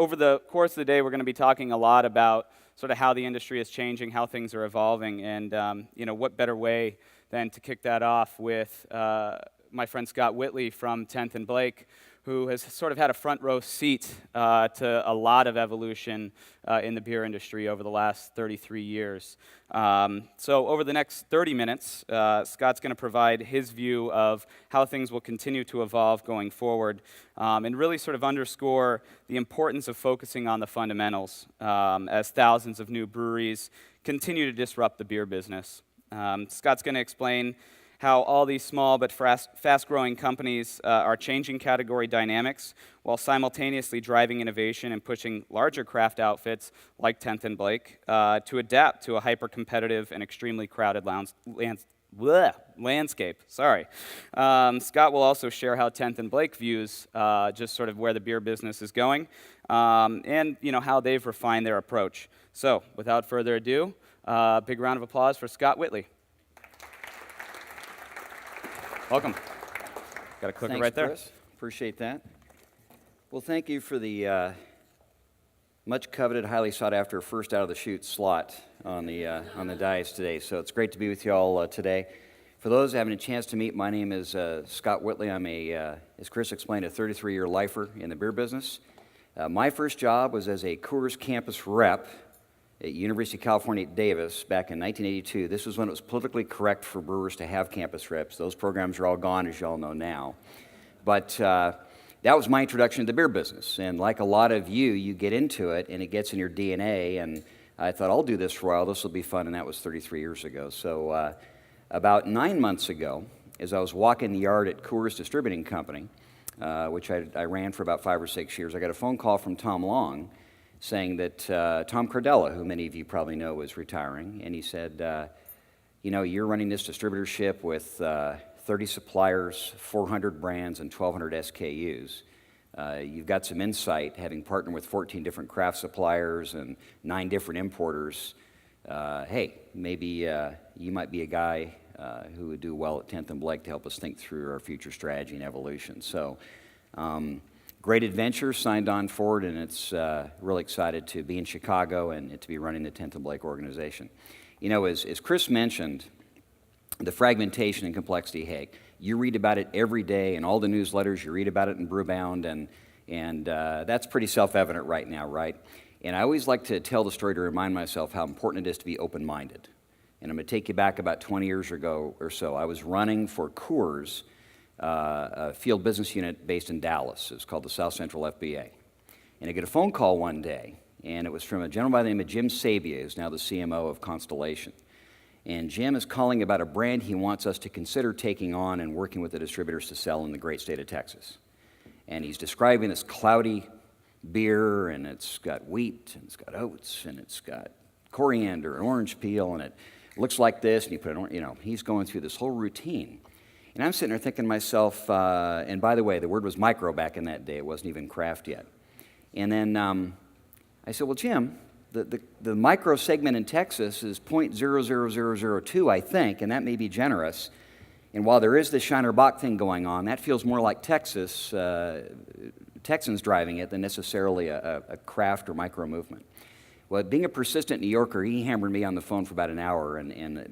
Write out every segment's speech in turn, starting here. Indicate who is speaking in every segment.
Speaker 1: over the course of the day, we're going to be talking a lot about sort of how the industry is changing, how things are evolving, and what better way than to kick that off with my friend Scott Whitley from 10th and Blake, who has sort of had a front row seat to a lot of evolution in the beer industry over the last 33 years. So over the next 30 minutes, Scott's going to provide his view of how things will continue to evolve going forward, and really sort of underscore the importance of focusing on the fundamentals as thousands of new breweries continue to disrupt the beer business. Scott's going to explain how all these small but fast-growing companies are changing category dynamics while simultaneously driving innovation and pushing larger craft outfits like 10th and Blake to adapt to a hyper-competitive and extremely crowded landscape. Sorry. Scott will also share how 10th and Blake views just sort of where the beer business is going and how they've refined their approach. So without further ado, big round of applause for Scott Whitley. Welcome. Got a clicker
Speaker 2: Thanks,
Speaker 1: right there.
Speaker 2: Chris. Appreciate that. Well, thank you for the much coveted, highly sought after first out of the chute slot on the dais today. So it's great to be with you all today. For those having a chance to meet, my name is Scott Whitley. I'm as Chris explained, a 33-year lifer in the beer business. My first job was as a Coors campus rep at University of California at Davis back in 1982. This was when it was politically correct for brewers to have campus reps. Those programs are all gone, as you all know now. But that was my introduction to the beer business. And like a lot of you get into it, and it gets in your DNA. And I thought, I'll do this for a while. This will be fun. And that was 33 years ago. So about 9 months ago, as I was walking the yard at Coors Distributing Company, which I ran for about 5 or 6 years, I got a phone call from Tom Long, saying that Tom Cardella, who many of you probably know, was retiring, and he said, you're running this distributorship with 30 suppliers, 400 brands, and 1,200 SKUs. You've got some insight, having partnered with 14 different craft suppliers and 9 different importers. Hey, maybe you might be a guy who would do well at 10th and Blake to help us think through our future strategy and evolution. So, great adventure, signed on forward, and it's really excited to be in Chicago and to be running the 10th and Blake organization. As Chris mentioned, the fragmentation and complexity, hey, you read about it every day in all the newsletters, you read about it in Brewbound, and that's pretty self-evident right now, right? And I always like to tell the story to remind myself how important it is to be open-minded. And I'm going to take you back about 20 years ago or so. I was running for Coors, a field business unit based in Dallas. It was called the South Central FBA. And I get a phone call one day, and it was from a gentleman by the name of Jim Sabia, who's now the CMO of Constellation. And Jim is calling about a brand he wants us to consider taking on and working with the distributors to sell in the great state of Texas. And he's describing this cloudy beer, and it's got wheat, and it's got oats, and it's got coriander and orange peel, and it looks like this, and you put it, he's going through this whole routine. And I'm sitting there thinking to myself, and by the way, the word was micro back in that day. It wasn't even craft yet. And then I said, well, Jim, the micro segment in Texas is 0.00002, I think, and that may be generous. And while there is the Shiner Bock thing going on, that feels more like Texans driving it than necessarily a craft or micro movement. Well, being a persistent New Yorker, he hammered me on the phone for about an hour,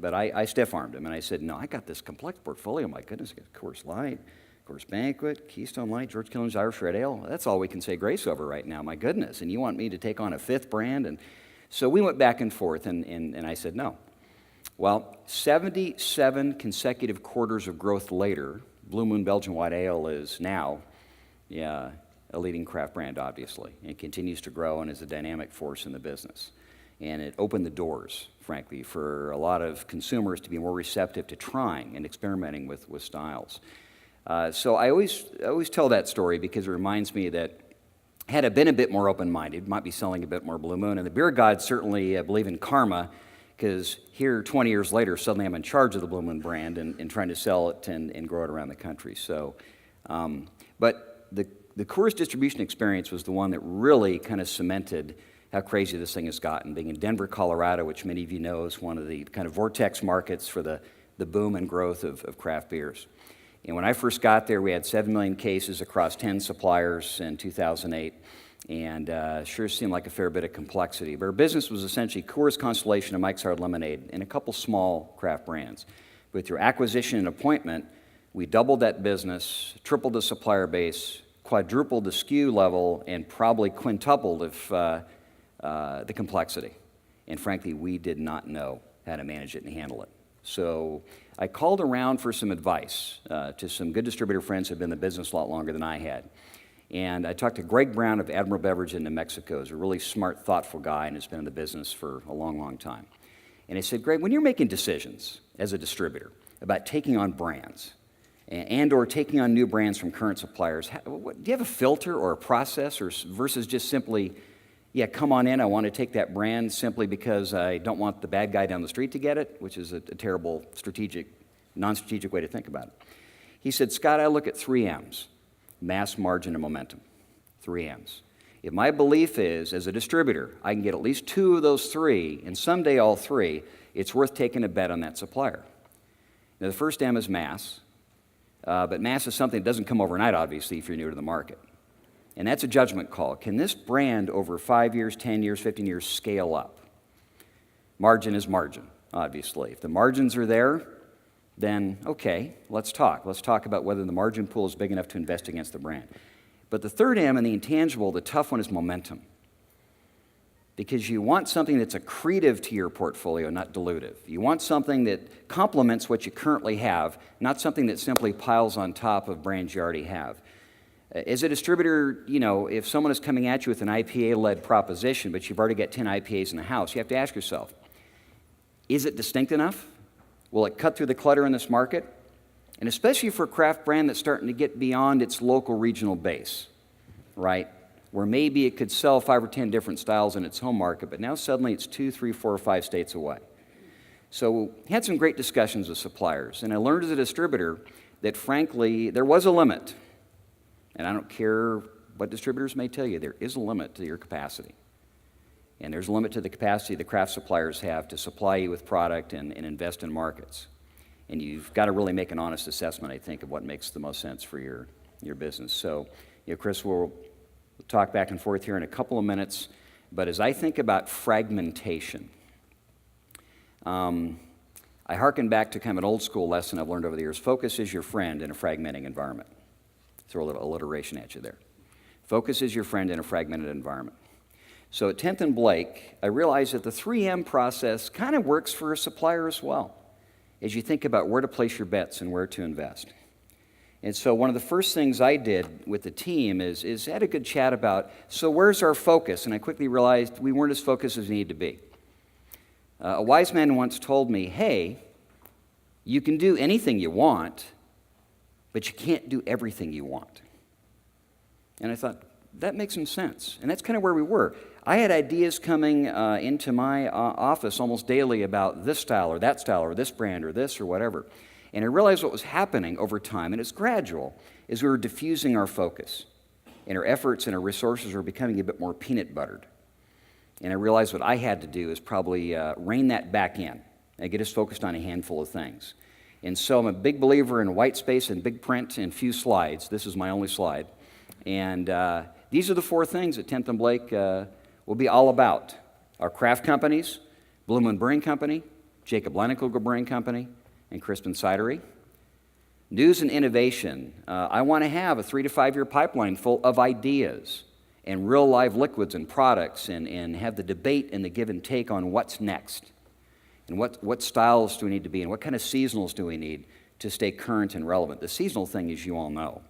Speaker 2: but I stiff-armed him, and I said, no, I got this complex portfolio, my goodness, I got Coors Light, Coors Banquet, Keystone Light, George Killen's Irish Red Ale. That's all we can say grace over right now, my goodness, and you want me to take on a 5th brand? And so we went back and forth, and I said, no. Well, 77 consecutive quarters of growth later, Blue Moon Belgian White Ale is now, a leading craft brand, obviously, and it continues to grow and is a dynamic force in the business. And it opened the doors, frankly, for a lot of consumers to be more receptive to trying and experimenting with styles. So I always tell that story because it reminds me that had I been a bit more open-minded, might be selling a bit more Blue Moon. And the beer gods certainly believe in karma, because here, 20 years later, suddenly I'm in charge of the Blue Moon brand and trying to sell it and grow it around the country. So, but the Coors distribution experience was the one that really kind of cemented how crazy this thing has gotten. Being in Denver, Colorado, which many of you know is one of the kind of vortex markets for the boom and growth of craft beers. And when I first got there, we had 7 million cases across 10 suppliers in 2008. and sure seemed like a fair bit of complexity. But our business was essentially Coors Constellation and Mike's Hard Lemonade and a couple small craft brands. But through acquisition and appointment, we doubled that business, tripled the supplier base, quadrupled the SKU level, and probably quintupled the complexity. And frankly, we did not know how to manage it and handle it. So I called around for some advice to some good distributor friends who had been in the business a lot longer than I had. And I talked to Greg Brown of Admiral Beverage in New Mexico. He's a really smart, thoughtful guy and has been in the business for a long, long time. And I said, Greg, when you're making decisions as a distributor about taking on brands and or taking on new brands from current suppliers, do you have a filter or a process versus just simply, yeah, come on in, I want to take that brand simply because I don't want the bad guy down the street to get it, which is a terrible non-strategic way to think about it. He said, Scott, I look at 3 M's, mass, margin, and momentum, 3 M's. If my belief is, as a distributor, I can get at least 2 of those 3, and someday all 3, it's worth taking a bet on that supplier. Now, the first M is mass, but mass is something that doesn't come overnight, obviously, if you're new to the market. And that's a judgment call. Can this brand over 5 years, 10 years, 15 years scale up? Margin is margin, obviously. If the margins are there, then okay, let's talk. Let's talk about whether the margin pool is big enough to invest against the brand. But the third M and the intangible, the tough one, is momentum. Because you want something that's accretive to your portfolio, not dilutive. You want something that complements what you currently have, not something that simply piles on top of brands you already have. As a distributor, you know, if someone is coming at you with an IPA-led proposition, but you've already got 10 IPAs in the house, you have to ask yourself, is it distinct enough? Will it cut through the clutter in this market? And especially for a craft brand that's starting to get beyond its local regional base, right? Where maybe it could sell 5 or 10 different styles in its home market, but now suddenly it's 2, 3, 4, or 5 states away. So we had some great discussions with suppliers, and I learned as a distributor that frankly, there was a limit. And I don't care what distributors may tell you, there is a limit to your capacity. And there's a limit to the capacity the craft suppliers have to supply you with product and invest in markets. And you've got to really make an honest assessment, I think, of what makes the most sense for your business. So, you know, Chris, we'll talk back and forth here in a couple of minutes. But as I think about fragmentation, I hearken back to kind of an old school lesson I've learned over the years. Focus is your friend in a fragmenting environment. Throw a little alliteration at you there. Focus is your friend in a fragmented environment. So at 10th and Blake, I realized that the 3M process kind of works for a supplier as well, as you think about where to place your bets and where to invest. And so one of the first things I did with the team is had a good chat about, so where's our focus? And I quickly realized we weren't as focused as we need to be. A wise man once told me, hey, you can do anything you want, but you can't do everything you want. And I thought, that makes some sense. And that's kind of where we were. I had ideas coming into my office almost daily about this style or this brand or this or whatever. And I realized what was happening over time, and it's gradual, is we were diffusing our focus. And our efforts and our resources were becoming a bit more peanut buttered. And I realized what I had to do is probably rein that back in and get us focused on a handful of things. And so I'm a big believer in white space and big print and few slides. This is my only slide. And these are the 4 things that 10th and Blake will be all about. Our craft companies, Blue Moon Brewing Company, Jacob Leinenkugel Brewing Company, and Crispin Cidery. News and innovation. I want to have a 3 to 5 year pipeline full of ideas and real live liquids and products and have the debate and the give and take on what's next. And what styles do we need to be in? What kind of seasonals do we need to stay current and relevant? The seasonal thing, as you all know,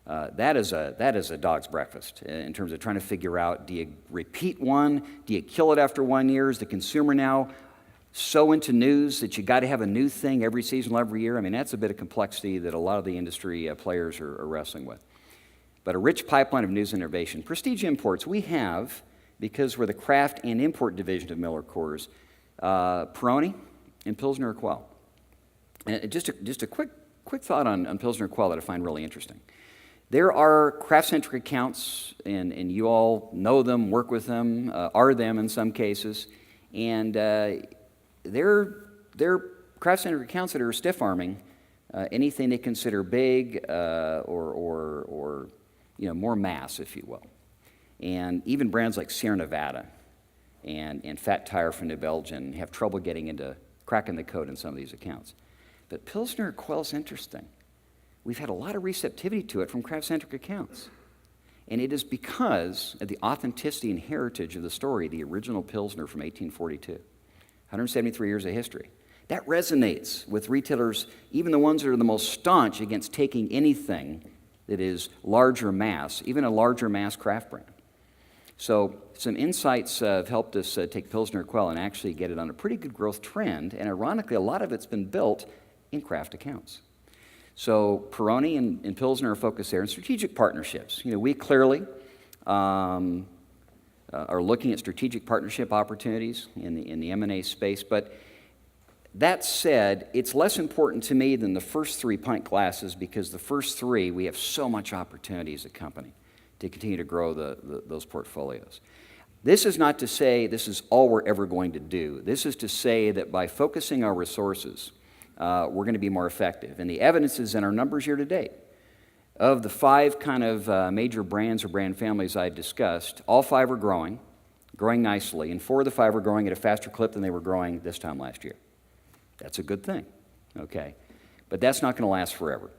Speaker 2: that is a dog's breakfast in terms of trying to figure out, do you repeat one? Do you kill it after 1 year? Is the consumer now so into news that you got to have a new thing every season, every year? I mean, that's a bit of complexity that a lot of the industry players are wrestling with. But a rich pipeline of news and innovation. Prestige imports, we have, because we're the craft and import division of MillerCoors, Peroni and Pilsner Urquell. And just a quick thought on Pilsner Urquell that I find really interesting. There are craft-centric accounts, and you all know them, work with them, are them in some cases, and they're craft-centric accounts that are stiff-arming anything they consider big or more mass, if you will. And even brands like Sierra Nevada and Fat Tire from New Belgium have trouble getting into cracking the code in some of these accounts. But Pilsner Urquell is interesting. We've had a lot of receptivity to it from craft-centric accounts. And it is because of the authenticity and heritage of the story, the original Pilsner from 1842, 173 years of history. That resonates with retailers, even the ones that are the most staunch against taking anything that is larger mass, even a larger mass craft brand. So some insights have helped us take Pilsner Urquell and actually get it on a pretty good growth trend, and ironically, a lot of it's been built in craft accounts. So Peroni and Pilsner are focused there, and strategic partnerships. We clearly are looking at strategic partnership opportunities in the M&A space, but that said, it's less important to me than the first 3 pint glasses, because the first 3, we have so much opportunity as a company to continue to grow those portfolios. This is not to say this is all we're ever going to do. This is to say that by focusing our resources, we're going to be more effective. And the evidence is in our numbers year to date. Of the 5 kind of major brands or brand families I discussed, all 5 are growing nicely, and 4 of the 5 are growing at a faster clip than they were growing this time last year. That's a good thing, okay? But that's not going to last forever.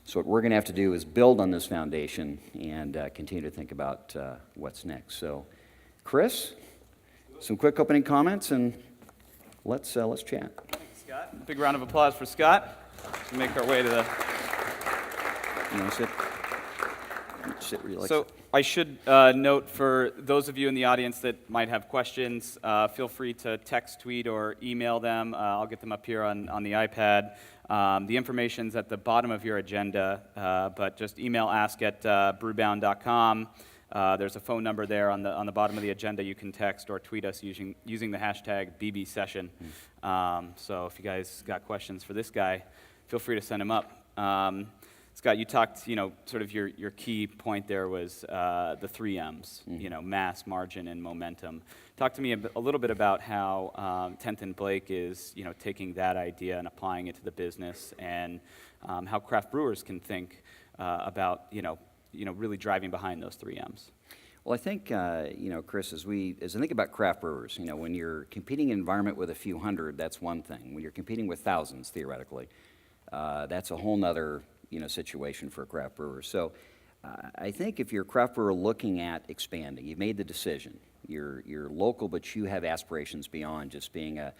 Speaker 2: So what we're going to have to do is build on this foundation and continue to think about what's next. So, Chris, some quick opening comments, and let's chat.
Speaker 1: Thanks, Scott. Big round of applause for Scott. Let's make our way to the...
Speaker 2: You want to sit where you like.
Speaker 1: So I should note for those of you in the audience that might have questions, feel free to text, tweet, or email them. I'll get them up here on the iPad. The information's at the bottom of your agenda, but just email ask@brewbound.com. There's a phone number there on the bottom of the agenda. You can text or tweet us using the hashtag BBSession. So if you guys got questions for this guy, feel free to send them up. Scott, you talked, sort of your key point there was the 3 M's, mass, margin, and momentum. Talk to me a little bit about how 10th and Blake is, taking that idea and applying it to the business, and how craft brewers can think about, really driving behind those 3 M's.
Speaker 2: Well, I think, Chris, as I think about craft brewers, when you're competing in an environment with a few hundred, that's one thing. When you're competing with thousands, theoretically, that's a whole nother situation for a craft brewer. So I think if you're a craft brewer looking at expanding, you've made the decision. You're local, but you have aspirations beyond just being a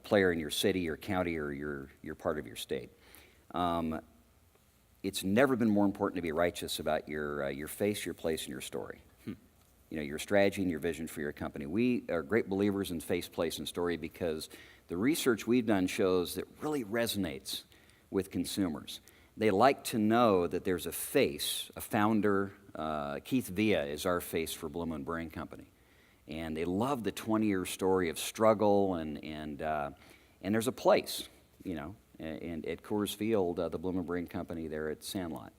Speaker 2: player in your city, your county, or your part of your state. It's never been more important to be righteous about your face, your place, and your story. Your strategy and your vision for your company. We are great believers in face, place, and story, because the research we've done shows that really resonates with consumers. They like to know that there's a face, a founder. Keith Villa is our face for Blue Moon Brewing Company. And they love the 20-year story of struggle, and there's a place, and at Coors Field, the Blue Moon Brewing Company there at Sandlot.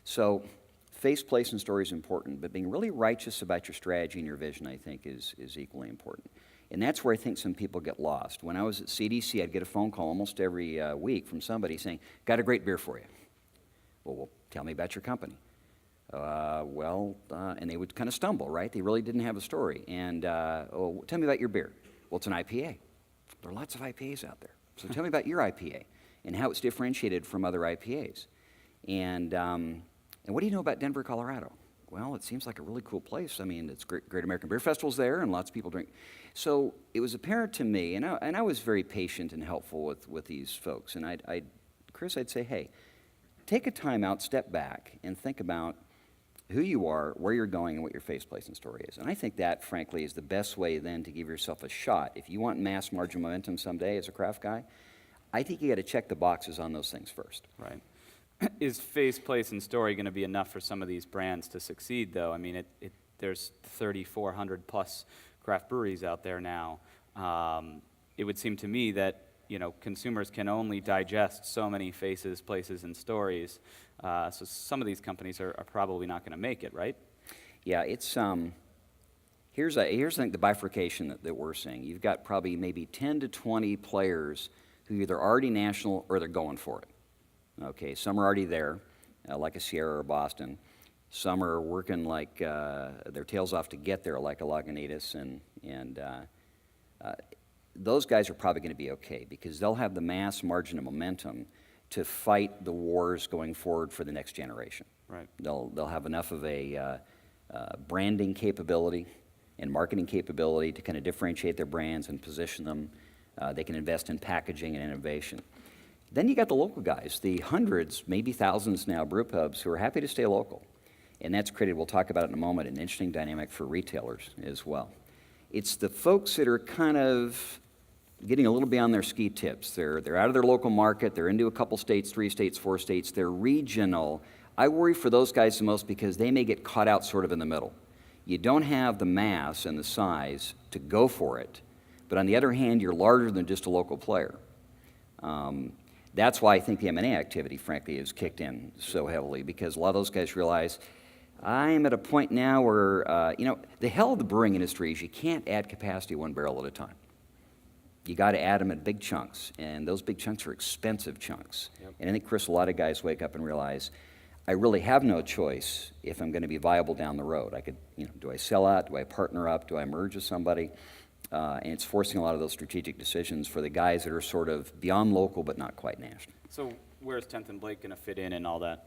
Speaker 2: So face, place, and story is important, but being really righteous about your strategy and your vision, I think, is equally important. And that's where I think some people get lost. When I was at CDC, I'd get a phone call almost every week from somebody saying, "Got a great beer for you." Well, tell me about your company. And they would kind of stumble, right? They really didn't have a story. And, tell me about your beer. Well, it's an IPA. There are lots of IPAs out there. So tell me about your IPA and how it's differentiated from other IPAs. And what do you know about Denver, Colorado? Well, it seems like a really cool place. I mean, it's Great American Beer Festival's there, and lots of people drink. So it was apparent to me, and I was very patient and helpful with these folks. And Chris, I'd say, hey, take a time out, step back, and think about who you are, where you're going, and what your face, place, and story is. And I think that, frankly, is the best way then to give yourself a shot. If you want mass margin momentum someday as a craft guy, I think you got to check the boxes on those things first.
Speaker 1: Right. Is face, place, and story going to be enough for some of these brands to succeed, though? I mean, there's 3,400 plus craft breweries out there now. It would seem to me that consumers can only digest so many faces, places, and stories. So some of these companies are probably not going to make it, right? Yeah,
Speaker 2: it's here's I think the bifurcation that we're seeing. You've got probably maybe 10 to 20 players who either are already national or they're going for it. Okay, some are already there, like a Sierra or Boston. Some are working like their tails off to get there, like a Lagunitas, and those guys are probably going to be okay because they'll have the mass margin of momentum to fight the wars going forward for the next generation.
Speaker 1: Right.
Speaker 2: They'll have enough of a branding capability and marketing capability to kind of differentiate their brands and position them. They can invest in packaging and innovation. Then you got the local guys, the hundreds, maybe thousands now, brew pubs who are happy to stay local. And that's created, we'll talk about it in a moment, an interesting dynamic for retailers as well. It's the folks that are kind of getting a little beyond their ski tips. They're out of their local market, they're into a couple states, 3 states, 4 states, they're regional. I worry for those guys the most because they may get caught out sort of in the middle. You don't have the mass and the size to go for it, but on the other hand, you're larger than just a local player. That's why I think the M&A activity, frankly, has kicked in so heavily, because a lot of those guys realize, I'm at a point now where, the hell of the brewing industry is you can't add capacity 1 barrel at a time. You got to add them at big chunks, and those big chunks are expensive chunks. Yep. And I think, Chris, a lot of guys wake up and realize, I really have no choice if I'm going to be viable down the road. I could, do I sell out? Do I partner up? Do I merge with somebody? And it's forcing a lot of those strategic decisions for the guys that are sort of beyond local but not quite national.
Speaker 1: So where's 10th and Blake going to fit in and all that?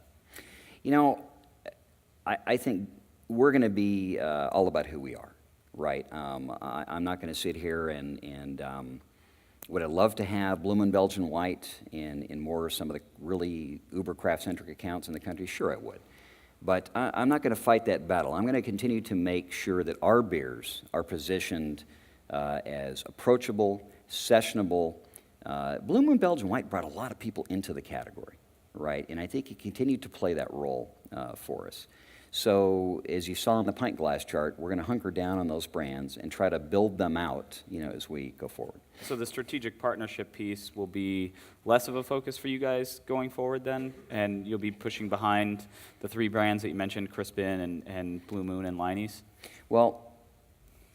Speaker 2: I think we're going to be all about who we are, right? I'm not going to sit here and would I love to have Blue Moon Belgian White in more some of the really uber craft-centric accounts in the country? Sure, I would. But I'm not going to fight that battle. I'm going to continue to make sure that our beers are positioned as approachable, sessionable. Blue Moon Belgian White brought a lot of people into the category, right? And I think he continued to play that role for us. So as you saw on the pint glass chart, we're going to hunker down on those brands and try to build them out, as we go forward.
Speaker 1: So the strategic partnership piece will be less of a focus for you guys going forward then, and you'll be pushing behind the 3 brands that you mentioned, Crispin and Blue Moon and Liney's?
Speaker 2: Well,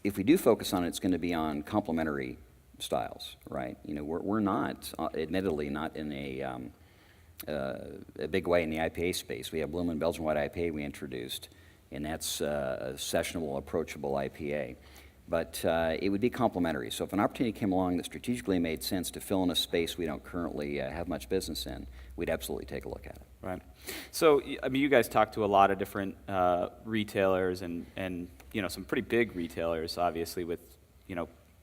Speaker 2: if we do focus on it, it's going to be on complementary styles, right? We're not, admittedly, not in a big way in the IPA space. We have Blue Moon Belgian White IPA we introduced, and that's a sessionable, approachable IPA. But it would be complementary. So if an opportunity came along that strategically made sense to fill in a space we don't currently have much business in, we'd absolutely take a look at it.
Speaker 1: Right. So, you guys talk to a lot of different retailers and some pretty big retailers, obviously, with,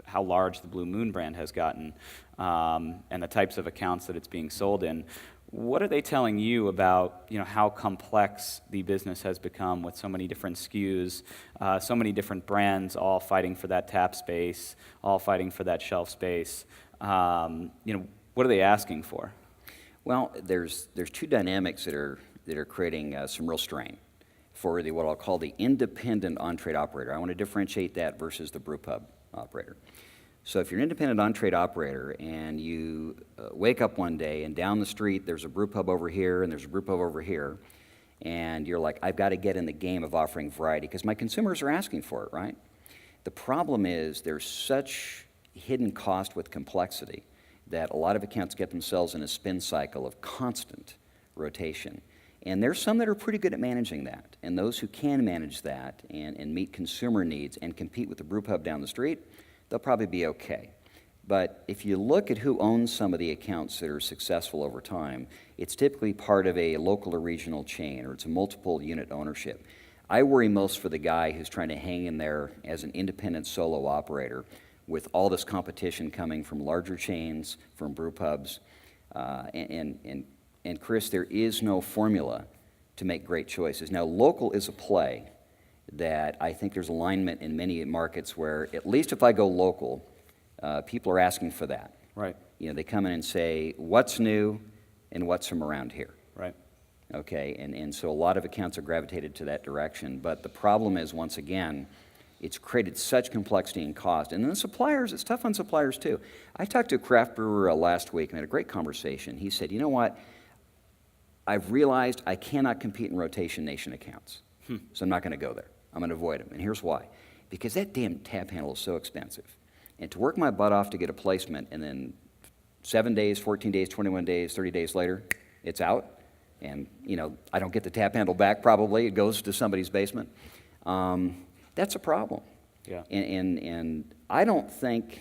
Speaker 1: how large the Blue Moon brand has gotten and the types of accounts that it's being sold in. What are they telling you about, how complex the business has become with so many different SKUs, so many different brands all fighting for that tap space, all fighting for that shelf space? What are they asking for?
Speaker 2: Well, there's 2 dynamics that are creating some real strain for what I'll call the independent on-trade operator. I want to differentiate that versus the brew pub operator. So if you're an independent on-trade operator and you wake up one day and down the street there's a brew pub over here and there's a brew pub over here, and you're like, I've got to get in the game of offering variety because my consumers are asking for it, right? The problem is there's such hidden cost with complexity that a lot of accounts get themselves in a spin cycle of constant rotation. And there's some that are pretty good at managing that. And those who can manage that and meet consumer needs and compete with the brew pub down the street, they'll probably be okay. But if you look at who owns some of the accounts that are successful over time, it's typically part of a local or regional chain, or it's a multiple unit ownership. I worry most for the guy who's trying to hang in there as an independent solo operator with all this competition coming from larger chains, from brew pubs. And Chris, there is no formula to make great choices. Now, local is a play that I think there's alignment in many markets where, at least if I go local, people are asking for that.
Speaker 1: Right.
Speaker 2: They come in and say, what's new and what's from around here?
Speaker 1: Right.
Speaker 2: Okay, and so a lot of accounts are gravitated to that direction. But the problem is, once again, it's created such complexity and cost. And then the suppliers, it's tough on suppliers too. I talked to a craft brewer last week and had a great conversation. He said, you know what? I've realized I cannot compete in rotation nation accounts. So I'm not going to go there. I'm going to avoid them. And here's why. Because that damn tap handle is so expensive. And to work my butt off to get a placement and then 7 days, 14 days, 21 days, 30 days later, it's out, And, I don't get the tap handle back probably. It goes to somebody's basement. That's a problem.
Speaker 1: Yeah.
Speaker 2: And I don't think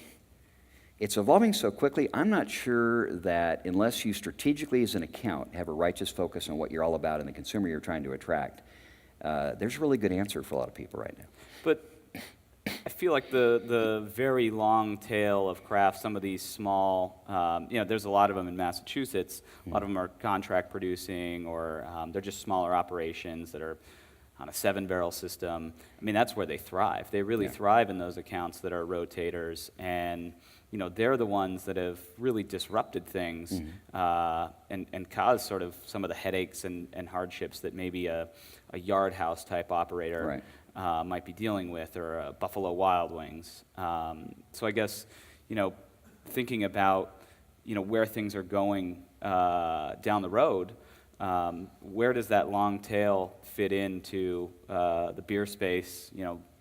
Speaker 2: it's evolving so quickly. I'm not sure that unless you strategically as an account have a righteous focus on what you're all about and the consumer you're trying to attract, there's a really good answer for a lot of people right now.
Speaker 1: But I feel like the very long tail of craft, some of these small, there's a lot of them in Massachusetts. A lot of them are contract producing, or they're just smaller operations that are on a 7-barrel system. I mean, that's where they thrive. They really thrive in those accounts that are rotators, and they're the ones that have really disrupted things and caused sort of some of the headaches and hardships that maybe a yard house type operator might be dealing with, or Buffalo Wild Wings. So I guess, thinking about, where things are going down the road, where does that long tail fit into the beer space,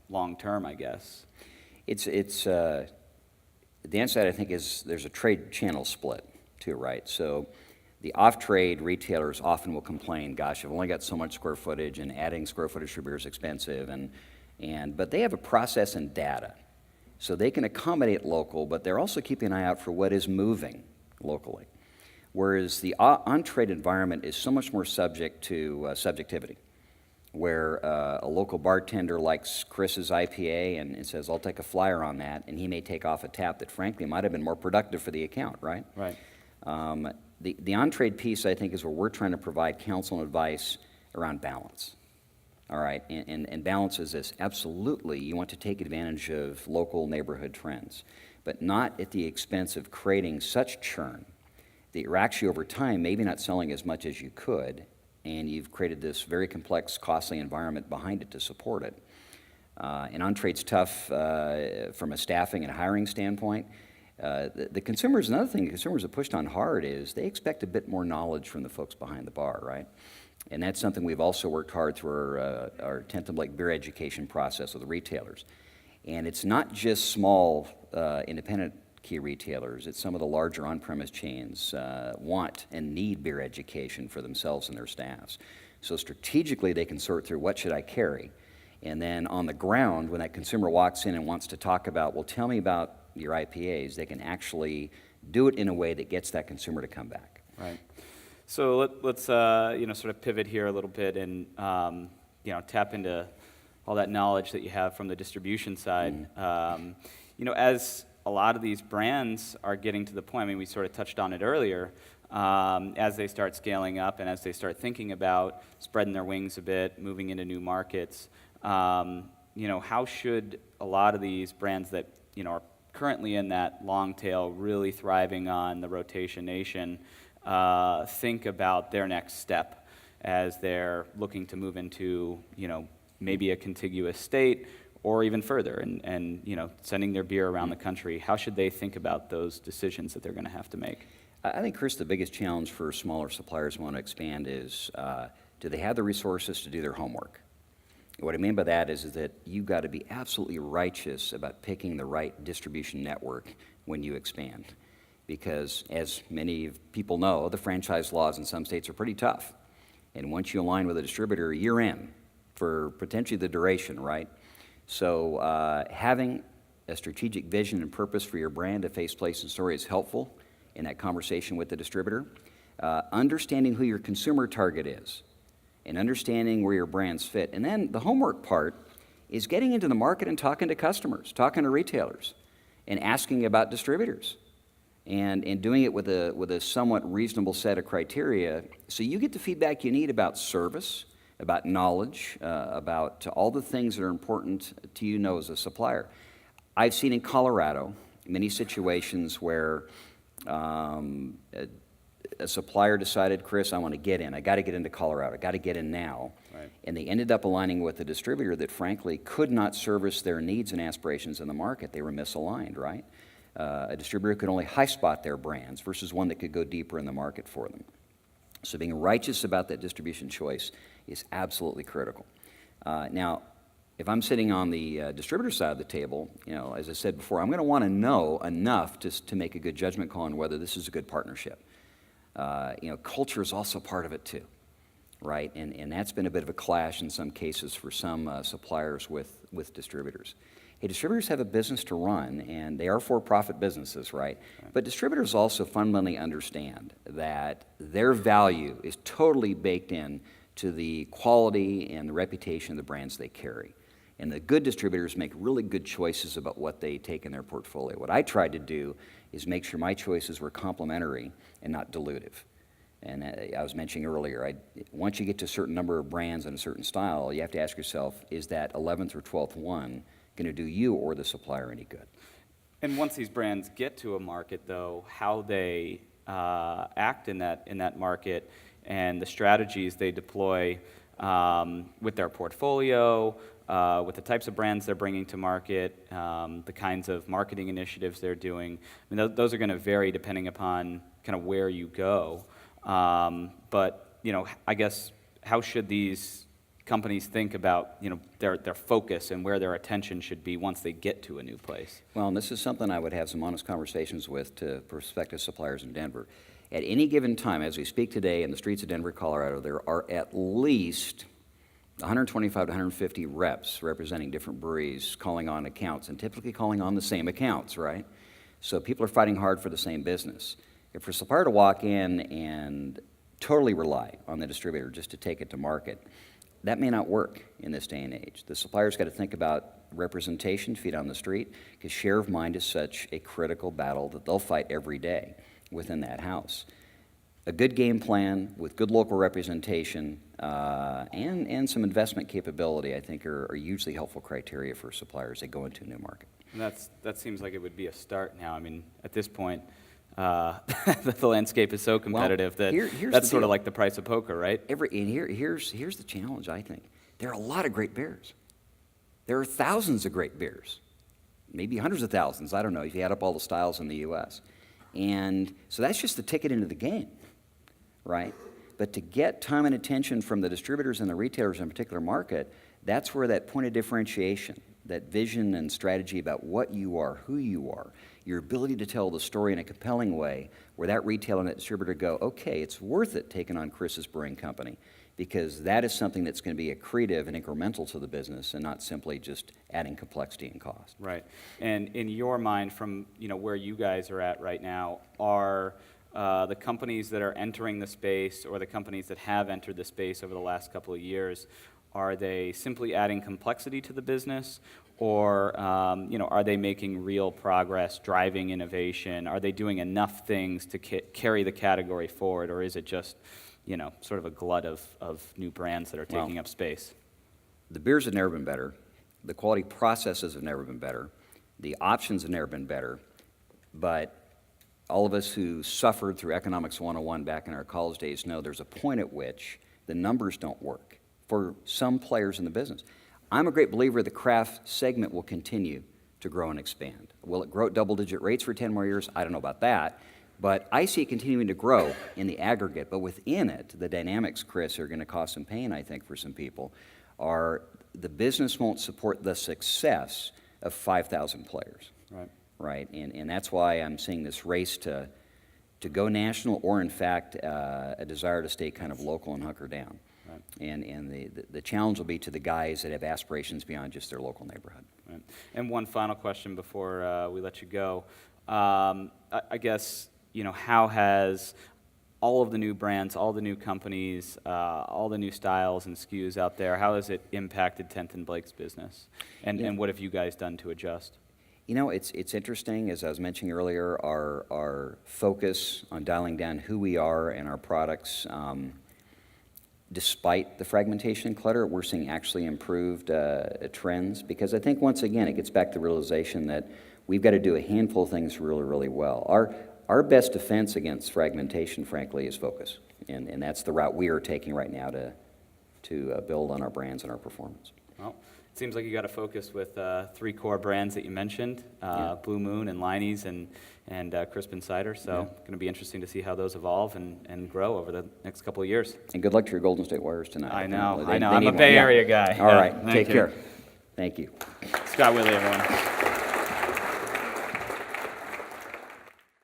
Speaker 1: long term, I guess?
Speaker 2: It's the answer to that, I think, is there's a trade channel split too, right? So the off-trade retailers often will complain, gosh, I've only got so much square footage, and adding square footage for beer is expensive, but they have a process and data. So they can accommodate local, but they're also keeping an eye out for what is moving locally. Whereas the on-trade environment is so much more subject to subjectivity, where a local bartender likes Chris's IPA and says, I'll take a flyer on that, and he may take off a tap that frankly might have been more productive for the account, right?
Speaker 1: Right.
Speaker 2: The on-trade piece, I think, is where we're trying to provide counsel and advice around balance. All right, and balance is this. Absolutely, you want to take advantage of local neighborhood trends, but not at the expense of creating such churn that you're actually over time maybe not selling as much as you could, and you've created this very complex, costly environment behind it to support it. And on-trade's tough from a staffing and hiring standpoint. The consumers, another thing the consumers have pushed on hard is they expect a bit more knowledge from the folks behind the bar, right? And that's something we've also worked hard through our Tenth and Blake beer education process with the retailers. And it's not just small independent key retailers, it's some of the larger on-premise chains want and need beer education for themselves and their staffs. So strategically they can sort through what should I carry? And then on the ground, when that consumer walks in and wants to talk about, well, tell me about your IPAs, they can actually do it in a way that gets that consumer to come back.
Speaker 1: Right. So let's sort of pivot here a little bit and tap into all that knowledge that you have from the distribution side. As a lot of these brands are getting to the point, I mean, we sort of touched on it earlier, as they start scaling up and as they start thinking about spreading their wings a bit, moving into new markets, how should a lot of these brands that are currently in that long tail, really thriving on the rotation nation, think about their next step as they're looking to move into, maybe a contiguous state or even further, and sending their beer around the country? How should they think about those decisions that they're going to have to make?
Speaker 2: I think, Chris, the biggest challenge for smaller suppliers who want to expand is, do they have the resources to do their homework? What I mean by that is that you've got to be absolutely righteous about picking the right distribution network when you expand. Because as many people know, the franchise laws in some states are pretty tough. And once you align with a distributor, you're in for potentially the duration, right? So having a strategic vision and purpose for your brand to face, place, and story is helpful in that conversation with the distributor. Understanding who your consumer target is and understanding where your brands fit. And then the homework part is getting into the market and talking to customers, talking to retailers, and asking about distributors. And doing it with a somewhat reasonable set of criteria, so you get the feedback you need about service, about knowledge, about all the things that are important to you as a supplier. I've seen in Colorado many situations where a supplier decided, Chris, I want to get in. I got to get into Colorado. I got to get in now. Right. And they ended up aligning with a distributor that, frankly, could not service their needs and aspirations in the market. They were misaligned, right? A distributor could only high spot their brands versus one that could go deeper in the market for them. So being righteous about that distribution choice is absolutely critical. Now, if I'm sitting on the distributor side of the table, as I said before, I'm going to want to know enough to make a good judgment call on whether this is a good partnership. Culture is also part of it too. right? And that's been a bit of a clash in some cases for some suppliers with distributors. Hey, distributors have a business to run, and they are for-profit businesses, right? But distributors also fundamentally understand that their value is totally baked in to the quality and the reputation of the brands they carry. And the good distributors make really good choices about what they take in their portfolio. What I tried to do is make sure my choices were complementary and not dilutive. And I was mentioning earlier, once you get to a certain number of brands and a certain style, you have to ask yourself, is that 11th or 12th one going to do you or the supplier any good?
Speaker 1: And once these brands get to a market, though, how they act in that market and the strategies they deploy with their portfolio, with the types of brands they're bringing to market, the kinds of marketing initiatives they're doing, I mean, those are going to vary depending upon kind of where you go. But, I guess, how should these companies think about, their focus and where their attention should be once they get to a new place?
Speaker 2: Well, and this is something I would have some honest conversations with to prospective suppliers in Denver. At any given time, as we speak today in the streets of Denver, Colorado, there are at least 125 to 150 reps representing different breweries calling on accounts, and typically calling on the same accounts, right? So people are fighting hard for the same business. If for a supplier to walk in and totally rely on the distributor just to take it to market, that may not work in this day and age. The supplier's got to think about representation, feet on the street, because share of mind is such a critical battle that they'll fight every day within that house. A good game plan with good local representation and some investment capability, I think, are hugely helpful criteria for suppliers that go into a new market.
Speaker 1: And that seems like it would be a start now. I mean, at this point, the landscape is so competitive that that's sort of like the price of poker, right?
Speaker 2: Here's the challenge, I think. There are a lot of great beers. There are thousands of great beers, maybe hundreds of thousands, I don't know, if you add up all the styles in the U.S. And so that's just the ticket into the game, right? But to get time and attention from the distributors and the retailers in a particular market, that's where that point of differentiation, that vision and strategy about what you are, who you are, your ability to tell the story in a compelling way, where that retailer and that distributor go, okay, it's worth it taking on Chris's Brewing Company, because that is something that's going to be accretive and incremental to the business and not simply just adding complexity and cost.
Speaker 1: Right. And in your mind, from where you guys are at right now, are the companies that are entering the space or the companies that have entered the space over the last couple of years, are they simply adding complexity to the business, or are they making real progress, driving innovation? Are they doing enough things to carry the category forward, or is it just sort of a glut of new brands that are taking up space?
Speaker 2: The beers have never been better. The quality processes have never been better. The options have never been better. But all of us who suffered through Economics 101 back in our college days know there's a point at which the numbers don't work for some players in the business. I'm a great believer the craft segment will continue to grow and expand. Will it grow at double-digit rates for 10 more years? I don't know about that. But I see it continuing to grow in the aggregate. But within it, the dynamics, Chris, are going to cause some pain, I think, for some people, are the business won't support the success of 5,000 players. Right? And that's why I'm seeing this race to go national, or in fact, a desire to stay kind of local and hunker down. Right. And the challenge will be to the guys that have aspirations beyond just their local neighborhood.
Speaker 1: Right. And one final question before we let you go. I guess, how has all of the new brands, all the new companies, all the new styles and SKUs out there, how has it impacted 10th and Blake's business? And what have you guys done to adjust?
Speaker 2: It's interesting, as I was mentioning earlier, our focus on dialing down who we are and our products, despite the fragmentation and clutter, we're seeing actually improved trends, because I think, once again, it gets back to the realization that we've got to do a handful of things really, really well. Our best defense against fragmentation, frankly, is focus, and that's the route we are taking right now to build on our brands and our performance.
Speaker 1: Well, it seems like you got to focus with 3 core brands that you mentioned, Blue Moon and Liney's and Crispin Cider. So it's going to be interesting to see how those evolve and grow over the next couple of years.
Speaker 2: And good luck to your Golden State Warriors tonight.
Speaker 1: I know. I'm a Bay Area guy.
Speaker 2: All right. Take care. Thank you.
Speaker 1: Scott Whitley, everyone.